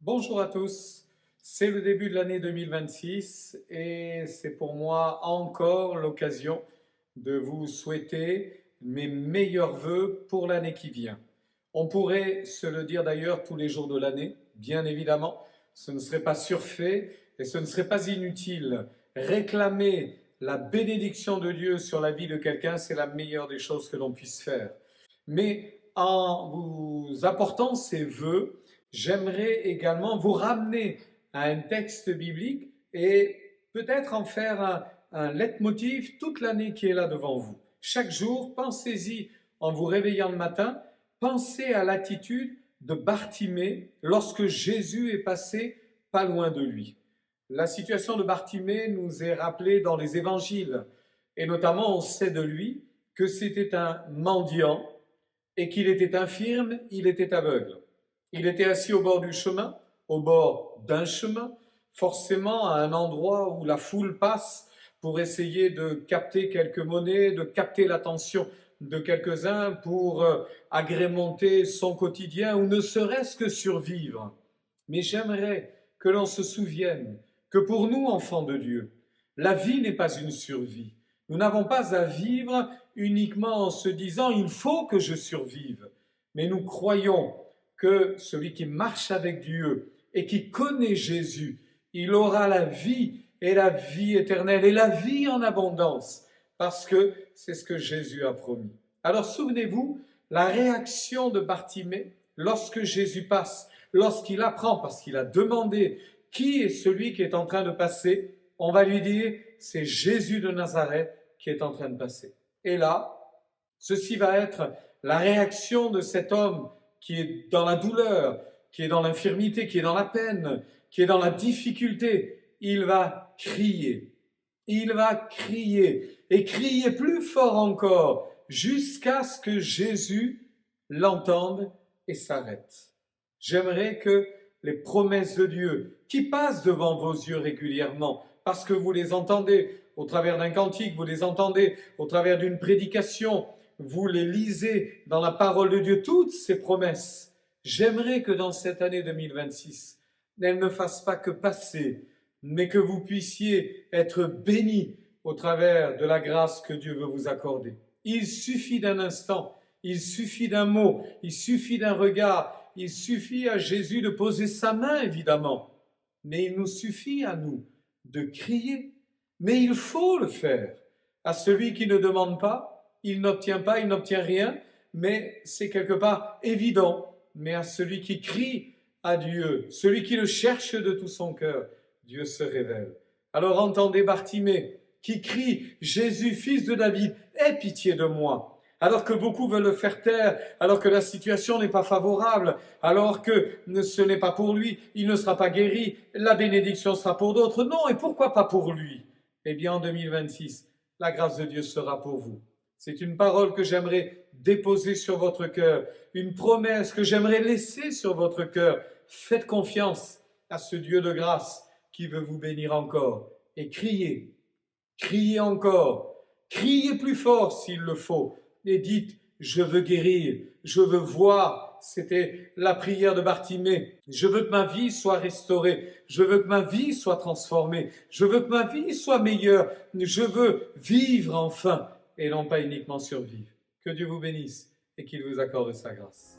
Bonjour à tous, c'est le début de l'année 2026 et c'est pour moi encore l'occasion de vous souhaiter mes meilleurs vœux pour l'année qui vient. On pourrait se le dire d'ailleurs tous les jours de l'année, bien évidemment, ce ne serait pas surfait et ce ne serait pas inutile. Réclamer la bénédiction de Dieu sur la vie de quelqu'un, c'est la meilleure des choses que l'on puisse faire. Mais en vous apportant ces vœux, j'aimerais également vous ramener à un texte biblique et peut-être en faire un leitmotiv toute l'année qui est là devant vous. Chaque jour, pensez-y en vous réveillant le matin, pensez à l'attitude de Bartimée lorsque Jésus est passé pas loin de lui. La situation de Bartimée nous est rappelée dans les évangiles et notamment on sait de lui que c'était un mendiant et qu'il était infirme, il était aveugle. Il était assis au bord du chemin, au bord d'un chemin, forcément à un endroit où la foule passe pour essayer de capter quelques monnaies, de capter l'attention de quelques-uns pour agrémenter son quotidien ou ne serait-ce que survivre. Mais j'aimerais que l'on se souvienne que pour nous, enfants de Dieu, la vie n'est pas une survie. Nous n'avons pas à vivre uniquement en se disant « il faut que je survive », mais nous croyons que celui qui marche avec Dieu et qui connaît Jésus, il aura la vie et la vie éternelle et la vie en abondance, parce que c'est ce que Jésus a promis. Alors souvenez-vous, la réaction de Bartimée lorsque Jésus passe, lorsqu'il apprend, parce qu'il a demandé qui est celui qui est en train de passer, on va lui dire c'est Jésus de Nazareth qui est en train de passer. Et là, ceci va être la réaction de cet homme qui est dans la douleur, qui est dans l'infirmité, qui est dans la peine, qui est dans la difficulté. Il va crier. Il va crier et crier plus fort encore jusqu'à ce que Jésus l'entende et s'arrête. J'aimerais que les promesses de Dieu qui passent devant vos yeux régulièrement, parce que vous les entendez au travers d'un cantique, vous les entendez au travers d'une prédication, vous les lisez dans la parole de Dieu, toutes ces promesses. J'aimerais que dans cette année 2026, elles ne fassent pas que passer, mais que vous puissiez être bénis au travers de la grâce que Dieu veut vous accorder. Il suffit d'un instant, il suffit d'un mot, il suffit d'un regard, il suffit à Jésus de poser sa main, évidemment. Mais il nous suffit à nous de crier. Mais il faut le faire. À celui qui ne demande pas, il n'obtient pas, il n'obtient rien, mais c'est quelque part évident. Mais à celui qui crie à Dieu, celui qui le cherche de tout son cœur, Dieu se révèle. Alors entendez Bartimée qui crie « Jésus, fils de David, aie pitié de moi !» Alors que beaucoup veulent le faire taire, alors que la situation n'est pas favorable, alors que ce n'est pas pour lui, il ne sera pas guéri, la bénédiction sera pour d'autres. Non, et pourquoi pas pour lui? Eh bien, en 2026, la grâce de Dieu sera pour vous. C'est une parole que j'aimerais déposer sur votre cœur, une promesse que j'aimerais laisser sur votre cœur. Faites confiance à ce Dieu de grâce qui veut vous bénir encore. Et criez, criez encore, criez plus fort s'il le faut. Et dites, je veux guérir, je veux voir. C'était la prière de Bartimée. Je veux que ma vie soit restaurée. Je veux que ma vie soit transformée. Je veux que ma vie soit meilleure. Je veux vivre enfin et non pas uniquement survivre. Que Dieu vous bénisse et qu'il vous accorde sa grâce.